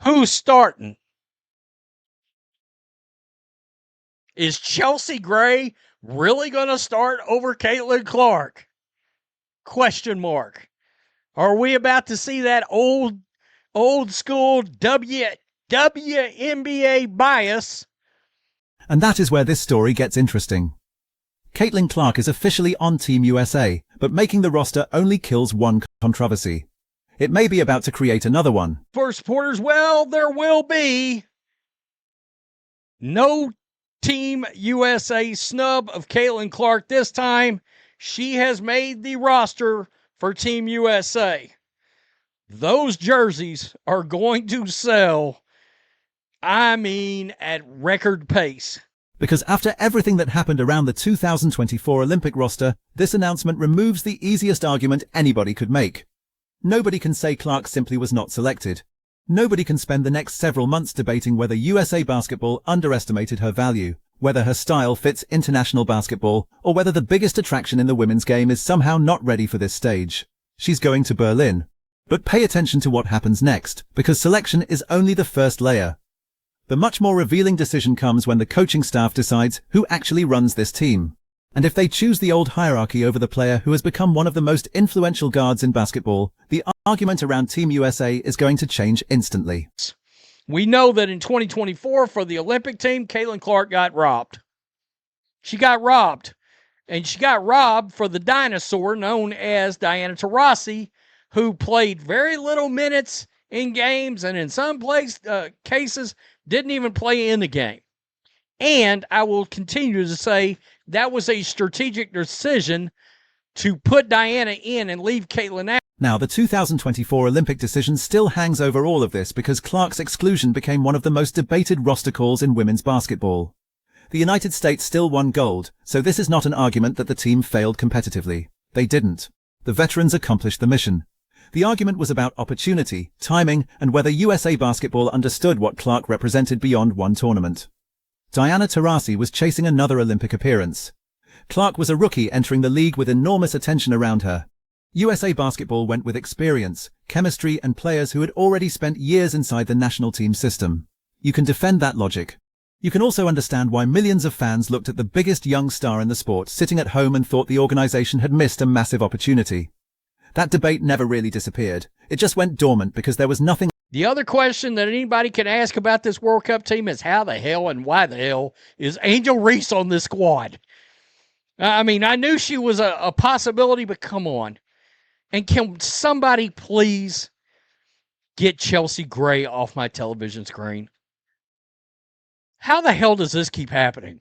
Who's starting? Is Chelsea Gray really going to start over Caitlin Clark? Question mark. Are we about to see that old school WNBA bias? And that is where this story gets interesting. Caitlin Clark is officially on Team USA, but making the roster only kills one controversy. It may be about to create another one. For supporters, well, there will be no Team USA snub of Caitlin Clark this time. She has made the roster for Team USA. Those jerseys are going to sell, at record pace. Because after everything that happened around the 2024 Olympic roster, this announcement removes the easiest argument anybody could make. Nobody can say Clark simply was not selected. Nobody can spend the next several months debating whether USA Basketball underestimated her value, whether her style fits international basketball, or whether the biggest attraction in the women's game is somehow not ready for this stage. She's going to Berlin. But pay attention to what happens next, because selection is only the first layer. The much more revealing decision comes when the coaching staff decides who actually runs this team. And if they choose the old hierarchy over the player who has become one of the most influential guards in basketball, the argument around Team USA is going to change instantly. We know that in 2024 for the Olympic team, Caitlin Clark got robbed. She got robbed. And she got robbed for the dinosaur known as Diana Taurasi, who played very little minutes in games and in some cases didn't even play in the game. And I will continue to say that was a strategic decision to put Diana in and leave Caitlin out. Now, the 2024 Olympic decision still hangs over all of this because Clark's exclusion became one of the most debated roster calls in women's basketball. The United States still won gold, so this is not an argument that the team failed competitively. They didn't. The veterans accomplished the mission. The argument was about opportunity, timing, and whether USA Basketball understood what Clark represented beyond one tournament. Diana Taurasi was chasing another Olympic appearance. Clark was a rookie entering the league with enormous attention around her. USA Basketball went with experience, chemistry, and players who had already spent years inside the national team system. You can defend that logic. You can also understand why millions of fans looked at the biggest young star in the sport sitting at home and thought the organization had missed a massive opportunity. That debate never really disappeared. It just went dormant because there was nothing. The other question that anybody can ask about this World Cup team is how the hell and why the hell is Angel Reese on this squad? I knew she was a possibility, but come on. And can somebody please get Chelsea Gray off my television screen? How the hell does this keep happening?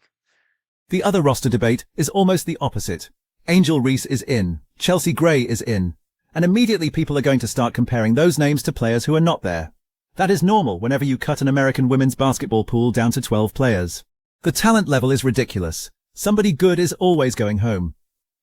The other roster debate is almost the opposite. Angel Reese is in. Chelsea Gray is in. And immediately people are going to start comparing those names to players who are not there. That is normal whenever you cut an American women's basketball pool down to 12 players. The talent level is ridiculous. Somebody good is always going home.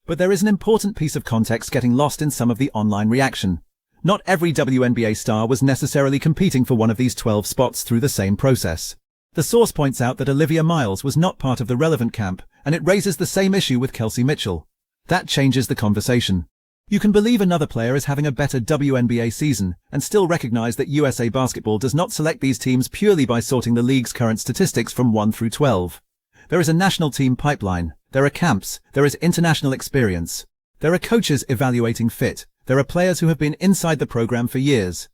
But there is an important piece of context getting lost in some of the online reaction. Not every WNBA star was necessarily competing for one of these 12 spots through the same process. The source points out that Olivia Miles was not part of the relevant camp, and it raises the same issue with Kelsey Mitchell. That changes the conversation. You can believe another player is having a better WNBA season and still recognize that USA Basketball does not select these teams purely by sorting the league's current statistics from 1 through 12. There is a national team pipeline, there are camps, there is international experience. There are coaches evaluating fit, there are players who have been inside the program for years.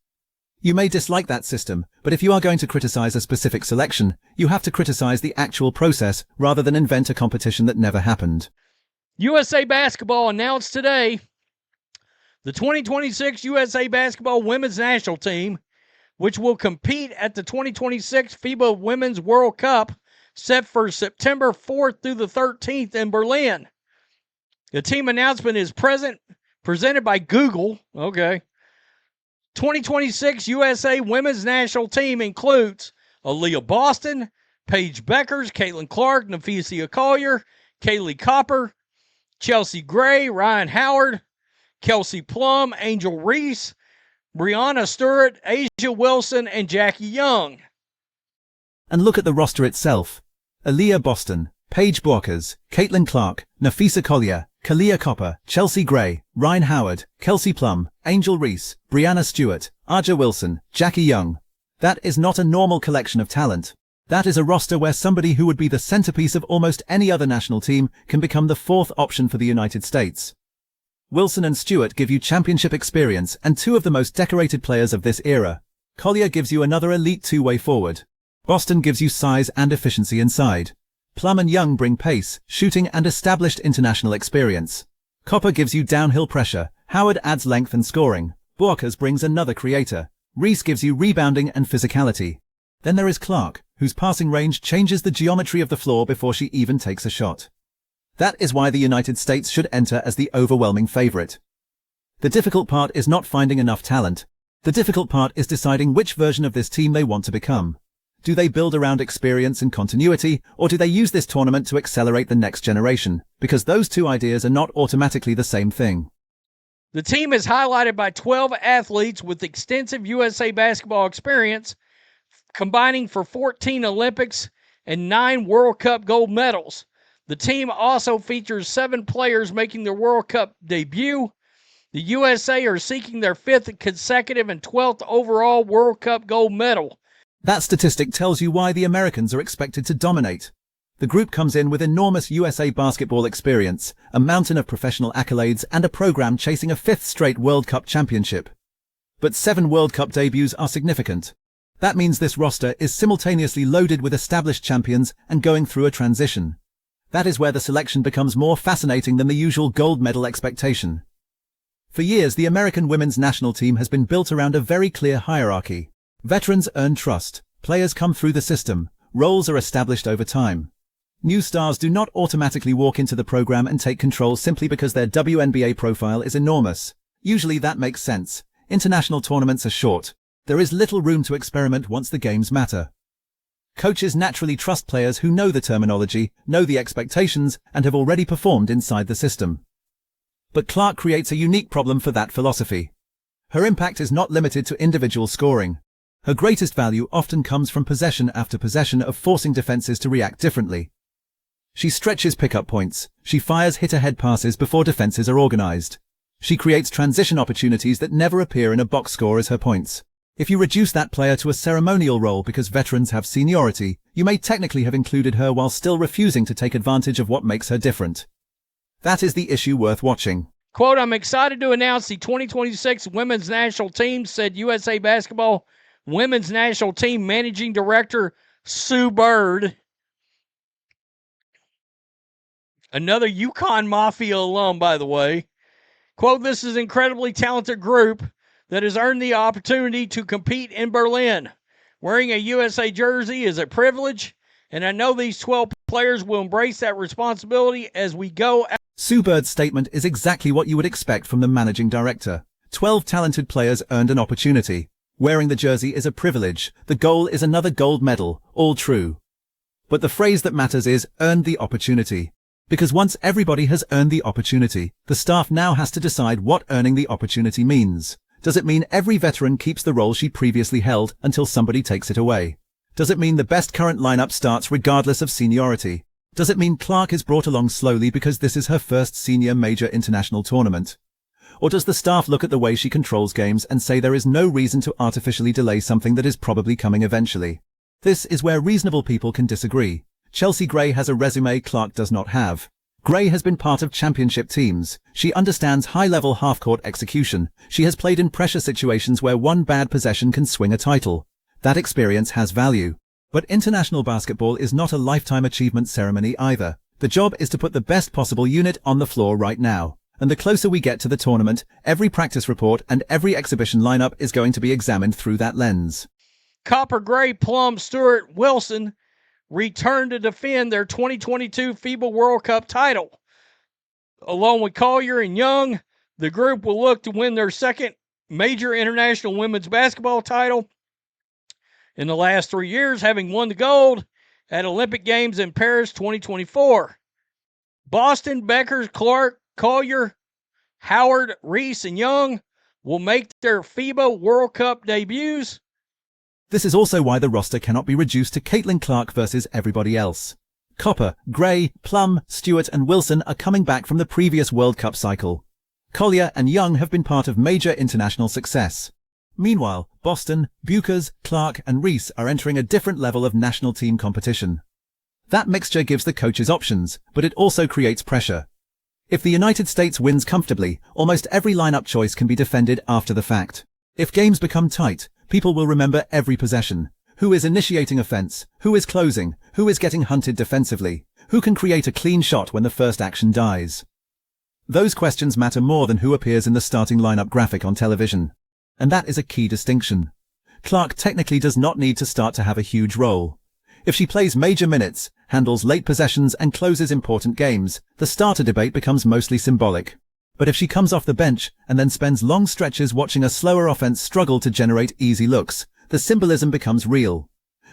You may dislike that system, but if you are going to criticize a specific selection, you have to criticize the actual process rather than invent a competition that never happened. USA Basketball announced today the 2026 USA Basketball Women's National Team, which will compete at the 2026 FIBA Women's World Cup, set for September 4th through the 13th in Berlin. The team announcement is presented by Google. Okay. 2026 USA Women's National Team includes Aaliyah Boston, Paige Beckers, Caitlin Clark, Nafisia Collier, Kaylee Copper, Chelsea Gray, Ryan Howard, Kelsey Plum, Angel Reese, Brianna Stewart, Asia Wilson, and Jackie Young. And look at the roster itself. Aaliyah Boston, Paige Beckers, Caitlin Clark, Nafisa Collier, Kalia Copper, Chelsea Gray, Ryan Howard, Kelsey Plum, Angel Reese, Brianna Stewart, Aja Wilson, Jackie Young. That is not a normal collection of talent. That is a roster where somebody who would be the centerpiece of almost any other national team can become the fourth option for the United States. Wilson and Stewart give you championship experience and two of the most decorated players of this era. Collier gives you another elite two-way forward. Boston gives you size and efficiency inside. Plum and Young bring pace, shooting and established international experience. Copper gives you downhill pressure. Howard adds length and scoring. Buarquez brings another creator. Reese gives you rebounding and physicality. Then there is Clark, whose passing range changes the geometry of the floor before she even takes a shot. That is why the United States should enter as the overwhelming favorite. The difficult part is not finding enough talent. The difficult part is deciding which version of this team they want to become. Do they build around experience and continuity, or do they use this tournament to accelerate the next generation? Because those two ideas are not automatically the same thing. The team is highlighted by 12 athletes with extensive USA basketball experience, combining for 14 Olympics and 9 World Cup gold medals. The team also features 7 players making their World Cup debut. The USA are seeking their 5th consecutive and 12th overall World Cup gold medal. That statistic tells you why the Americans are expected to dominate. The group comes in with enormous USA basketball experience, a mountain of professional accolades, and a program chasing a 5th straight World Cup championship. But 7 World Cup debuts are significant. That means this roster is simultaneously loaded with established champions and going through a transition. That is where the selection becomes more fascinating than the usual gold medal expectation. For years, the American women's national team has been built around a very clear hierarchy. Veterans earn trust, players come through the system, roles are established over time. New stars do not automatically walk into the program and take control simply because their WNBA profile is enormous. Usually that makes sense. International tournaments are short. There is little room to experiment once the games matter. Coaches naturally trust players who know the terminology, know the expectations, and have already performed inside the system. But Clark creates a unique problem for that philosophy. Her impact is not limited to individual scoring. Her greatest value often comes from possession after possession of forcing defenses to react differently. She stretches pickup points. She fires hit-ahead passes before defenses are organized. She creates transition opportunities that never appear in a box score as her points. If you reduce that player to a ceremonial role because veterans have seniority, you may technically have included her while still refusing to take advantage of what makes her different. That is the issue worth watching. Quote, I'm excited to announce the 2026 women's national team, said USA Basketball Women's National Team Managing Director Sue Bird. Another UConn Mafia alum, by the way. Quote, this is an incredibly talented group that has earned the opportunity to compete in Berlin. Wearing a USA jersey is a privilege, and I know these 12 players will embrace that responsibility as we go. Sue Bird's statement is exactly what you would expect from the managing director. 12 talented players earned an opportunity. Wearing the jersey is a privilege. The goal is another gold medal. All true. But the phrase that matters is earned the opportunity. Because once everybody has earned the opportunity, the staff now has to decide what earning the opportunity means. Does it mean every veteran keeps the role she previously held until somebody takes it away? Does it mean the best current lineup starts regardless of seniority? Does it mean Clark is brought along slowly because this is her first senior major international tournament? Or does the staff look at the way she controls games and say there is no reason to artificially delay something that is probably coming eventually? This is where reasonable people can disagree. Chelsea Gray has a resume Clark does not have. Gray has been part of championship teams. She understands high-level half-court execution. She has played in pressure situations where one bad possession can swing a title. That experience has value. But international basketball is not a lifetime achievement ceremony either. The job is to put the best possible unit on the floor right now. And the closer we get to the tournament, every practice report and every exhibition lineup is going to be examined through that lens. Copper, Gray, Plum, Stewart, Wilson return to defend their 2022 FIBA World Cup title. Along with Collier and Young, the group will look to win their second major international women's basketball title in the last 3 years, having won the gold at Olympic Games in Paris 2024. Boston, Becker, Clark, Collier, Howard, Reese, and Young will make their FIBA World Cup debuts. This is also why the roster cannot be reduced to Caitlin Clark versus everybody else. Copper, Gray, Plum, Stewart, and Wilson are coming back from the previous World Cup cycle. Collier and Young have been part of major international success. Meanwhile, Boston, Buchers, Clark, and Reese are entering a different level of national team competition. That mixture gives the coaches options, but it also creates pressure. If the United States wins comfortably, almost every lineup choice can be defended after the fact. If games become tight, people will remember every possession. Who is initiating offense? Who is closing? Who is getting hunted defensively? Who can create a clean shot when the first action dies? Those questions matter more than who appears in the starting lineup graphic on television. And that is a key distinction. Clark technically does not need to start to have a huge role. If she plays major minutes, handles late possessions, and closes important games, the starter debate becomes mostly symbolic. But if she comes off the bench and then spends long stretches watching a slower offense struggle to generate easy looks, the symbolism becomes real.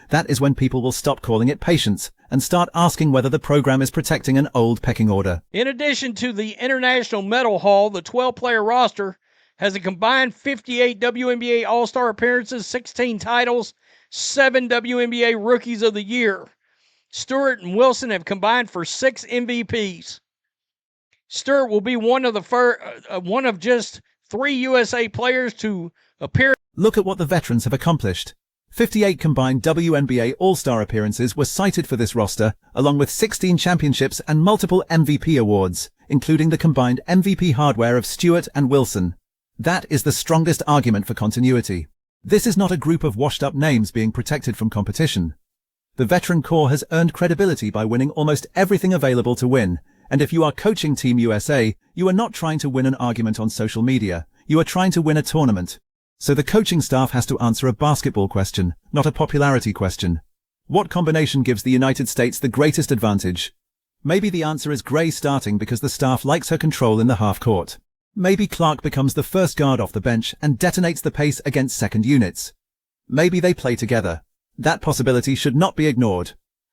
That is when people will stop calling it patience and start asking whether the program is protecting an old pecking order. In addition to the International Medal Haul, the 12-player roster has a combined 58 WNBA All-Star appearances, 16 titles, 7 WNBA Rookies of the Year. Stewart and Wilson have combined for 6 MVPs. Stewart will be one of just 3 USA players to appear. Look at what the veterans have accomplished. 58 combined WNBA All-Star appearances were cited for this roster, along with 16 championships and multiple MVP awards, including the combined MVP hardware of Stewart and Wilson. That is the strongest argument for continuity. This is not a group of washed-up names being protected from competition. The veteran core has earned credibility by winning almost everything available to win, and if you are coaching Team USA, you are not trying to win an argument on social media, you are trying to win a tournament. So the coaching staff has to answer a basketball question, not a popularity question. What combination gives the United States the greatest advantage? Maybe the answer is Gray starting because the staff likes her control in the half court. Maybe Clark becomes the first guard off the bench and detonates the pace against second units. Maybe they play together. That possibility should not be ignored.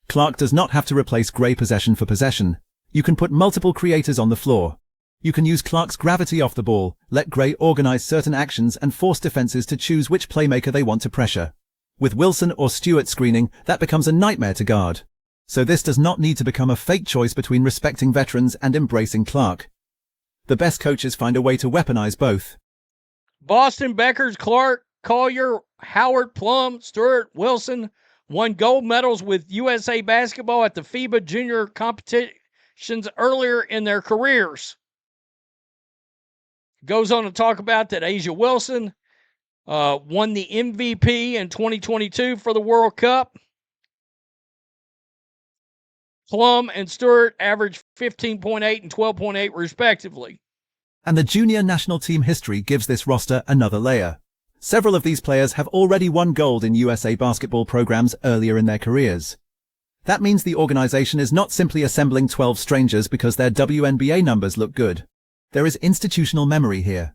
Clark does not have to replace Gray possession for possession. You can put multiple creators on the floor. You can use Clark's gravity off the ball, let Gray organize certain actions and force defenses to choose which playmaker they want to pressure. With Wilson or Stewart screening, that becomes a nightmare to guard. So this does not need to become a fake choice between respecting veterans and embracing Clark. The best coaches find a way to weaponize both. Boston, Beckers, Clark, Collier, Howard, Plum, Stewart, Wilson won gold medals with USA Basketball at the FIBA junior competitions earlier in their careers. Goes on to talk about that A'ja Wilson won the MVP in 2022 for the World Cup. Plum and Stewart averaged 15.8 and 12.8 respectively. And the junior national team history gives this roster another layer. Several of these players have already won gold in USA basketball programs earlier in their careers. That means the organization is not simply assembling 12 strangers because their WNBA numbers look good. There is institutional memory here.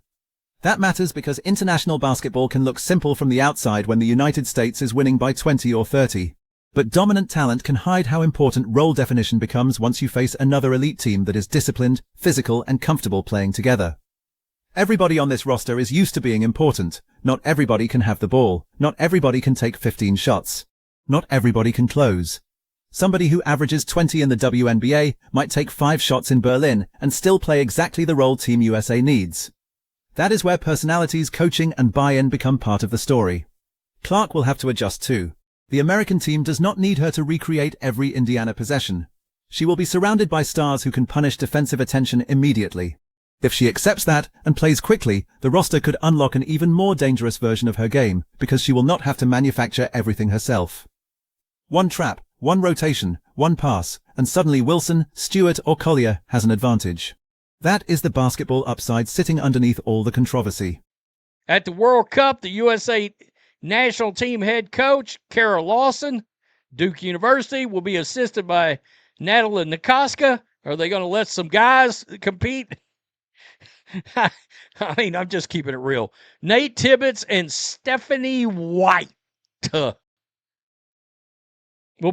That matters because international basketball can look simple from the outside when the United States is winning by 20 or 30. But dominant talent can hide how important role definition becomes once you face another elite team that is disciplined, physical, and comfortable playing together. Everybody on this roster is used to being important. Not everybody can have the ball. Not everybody can take 15 shots. Not everybody can close. Somebody who averages 20 in the WNBA might take 5 shots in Berlin and still play exactly the role Team USA needs. That is where personalities, coaching, and buy-in become part of the story. Clark will have to adjust too. The American team does not need her to recreate every Indiana possession. She will be surrounded by stars who can punish defensive attention immediately. If she accepts that and plays quickly, the roster could unlock an even more dangerous version of her game because she will not have to manufacture everything herself. One trap, one rotation, one pass, and suddenly Wilson, Stewart, or Collier has an advantage. That is the basketball upside sitting underneath all the controversy. At the World Cup, the USA national team head coach, Kara Lawson, Duke University, will be assisted by Natalie Nikoska. Are they going to let some guys compete? I mean, I'm just keeping it real. Nate Tibbetts and Stephanie White will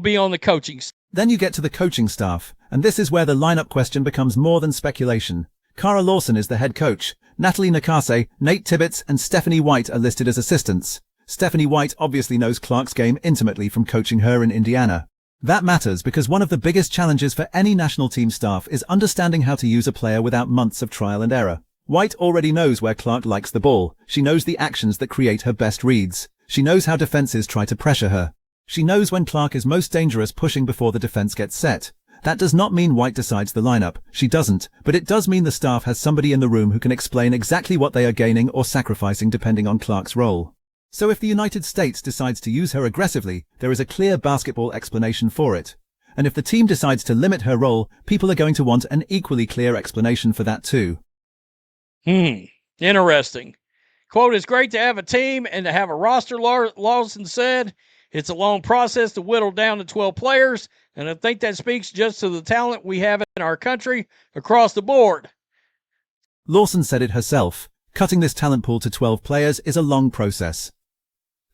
be on the coaching staff. Then you get to the coaching staff, and this is where the lineup question becomes more than speculation. Kara Lawson is the head coach. Natalie Nakase, Nate Tibbetts, and Stephanie White are listed as assistants. Stephanie White obviously knows Clark's game intimately from coaching her in Indiana. That matters because one of the biggest challenges for any national team staff is understanding how to use a player without months of trial and error. White already knows where Clark likes the ball. She knows the actions that create her best reads. She knows how defenses try to pressure her. She knows when Clark is most dangerous pushing before the defense gets set. That does not mean White decides the lineup. She doesn't, but it does mean the staff has somebody in the room who can explain exactly what they are gaining or sacrificing depending on Clark's role. So if the United States decides to use her aggressively, there is a clear basketball explanation for it. And if the team decides to limit her role, people are going to want an equally clear explanation for that too. Interesting. Quote, it's great to have a team and to have a roster, Lawson said. It's a long process to whittle down to 12 players, and I think that speaks just to the talent we have in our country across the board. Lawson said it herself. Cutting this talent pool to 12 players is a long process.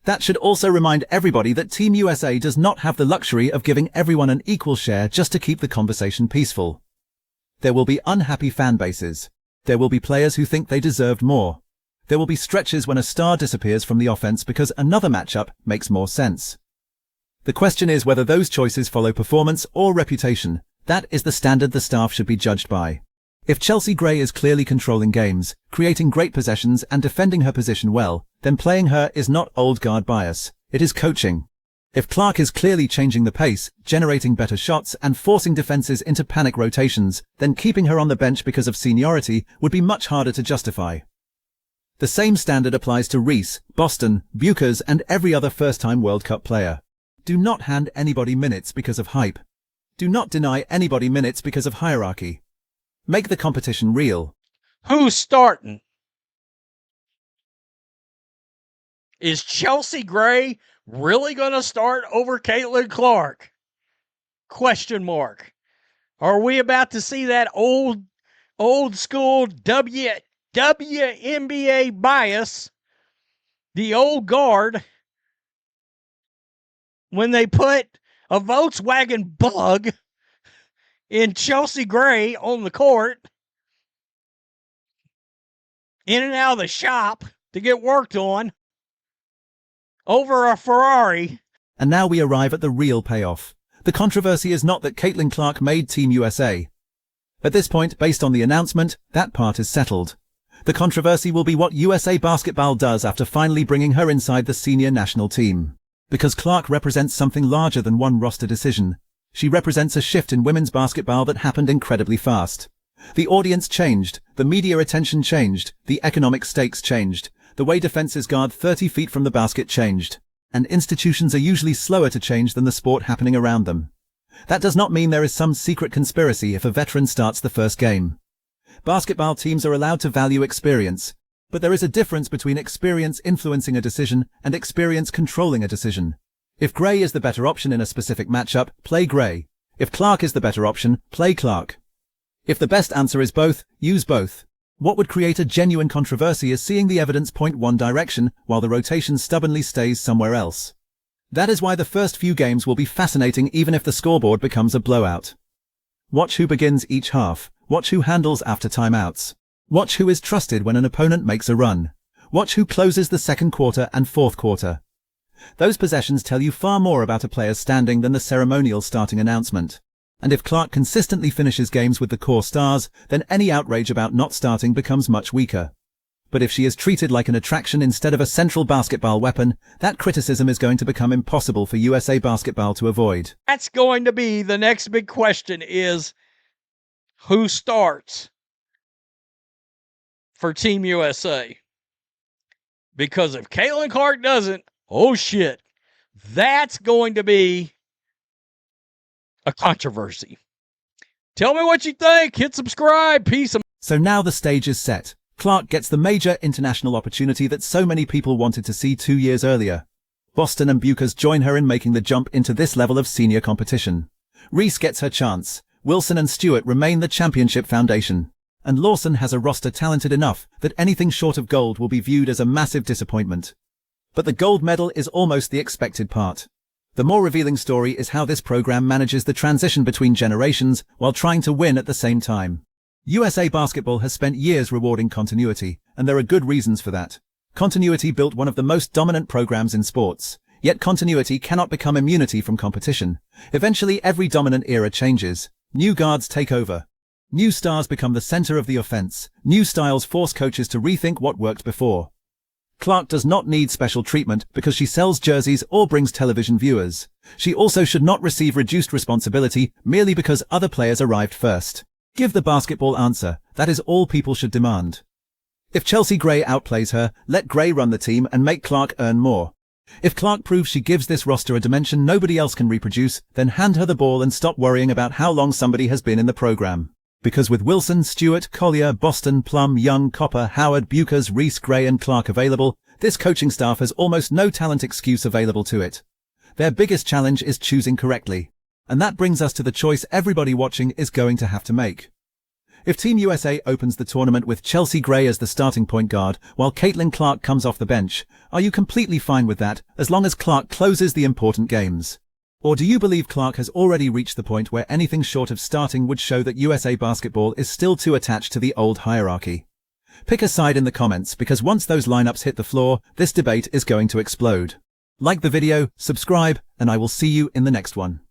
That should also remind everybody that Team USA does not have the luxury of giving everyone an equal share just to keep the conversation peaceful. There will be unhappy fan bases. There will be players who think they deserved more. There will be stretches when a star disappears from the offense because another matchup makes more sense. The question is whether those choices follow performance or reputation. That is the standard the staff should be judged by. If Chelsea Gray is clearly controlling games, creating great possessions and defending her position well, then playing her is not old guard bias, it is coaching. If Clark is clearly changing the pace, generating better shots and forcing defenses into panic rotations, then keeping her on the bench because of seniority would be much harder to justify. The same standard applies to Reese, Boston, Buchers and every other first-time World Cup player. Do not hand anybody minutes because of hype. Do not deny anybody minutes because of hierarchy. Make the competition real. Who's starting? Is Chelsea Gray really going to start over Caitlin Clark? Question mark. Are we about to see that old school WNBA bias, the old guard, when they put a Volkswagen Bug in Chelsea Gray on the court, in and out of the shop to get worked on, over a Ferrari? And now we arrive at the real payoff. The controversy is not that Caitlin Clark made Team USA. At this point, based on the announcement, that part is settled. The controversy will be what USA Basketball does after finally bringing her inside the senior national team. Because Clark represents something larger than one roster decision. She represents a shift in women's basketball that happened incredibly fast. The audience changed, the media attention changed, the economic stakes changed, the way defenses guard 30 feet from the basket changed. And institutions are usually slower to change than the sport happening around them. That does not mean there is some secret conspiracy if a veteran starts the first game. Basketball teams are allowed to value experience, but there is a difference between experience influencing a decision and experience controlling a decision. If Gray is the better option in a specific matchup, play Gray. If Clark is the better option, play Clark. If the best answer is both, use both. What would create a genuine controversy is seeing the evidence point one direction while the rotation stubbornly stays somewhere else. That is why the first few games will be fascinating even if the scoreboard becomes a blowout. Watch who begins each half. Watch who handles after timeouts. Watch who is trusted when an opponent makes a run. Watch who closes the second quarter and fourth quarter. Those possessions tell you far more about a player's standing than the ceremonial starting announcement. And if Clark consistently finishes games with the core stars, then any outrage about not starting becomes much weaker. But if she is treated like an attraction instead of a central basketball weapon, that criticism is going to become impossible for USA Basketball to avoid. That's going to be the next big question, is who starts for Team USA? Because if Caitlin Clark doesn't, oh shit, that's going to be a controversy. Tell me what you think. Hit subscribe. Peace. So now the stage is set. Clark gets the major international opportunity that so many people wanted to see 2 years earlier. Boston and Buchers join her in making the jump into this level of senior competition. Reese gets her chance. Wilson and Stewart remain the championship foundation. And Lawson has a roster talented enough that anything short of gold will be viewed as a massive disappointment. But the gold medal is almost the expected part. The more revealing story is how this program manages the transition between generations while trying to win at the same time. USA Basketball has spent years rewarding continuity, and there are good reasons for that. Continuity built one of the most dominant programs in sports. Yet continuity cannot become immunity from competition. Eventually every dominant era changes. New guards take over. New stars become the center of the offense. New styles force coaches to rethink what worked before. Clark does not need special treatment because she sells jerseys or brings television viewers. She also should not receive reduced responsibility merely because other players arrived first. Give the basketball answer. That is all people should demand. If Chelsea Gray outplays her, let Gray run the team and make Clark earn more. If Clark proves she gives this roster a dimension nobody else can reproduce, then hand her the ball and stop worrying about how long somebody has been in the program. Because with Wilson, Stewart, Collier, Boston, Plum, Young, Copper, Howard, Buchers, Reese, Gray and Clark available, this coaching staff has almost no talent excuse available to it. Their biggest challenge is choosing correctly. And that brings us to the choice everybody watching is going to have to make. If Team USA opens the tournament with Chelsea Gray as the starting point guard, while Caitlin Clark comes off the bench, are you completely fine with that, as long as Clark closes the important games? Or do you believe Clark has already reached the point where anything short of starting would show that USA basketball is still too attached to the old hierarchy? Pick a side in the comments, because once those lineups hit the floor, this debate is going to explode. Like the video, subscribe, and I will see you in the next one.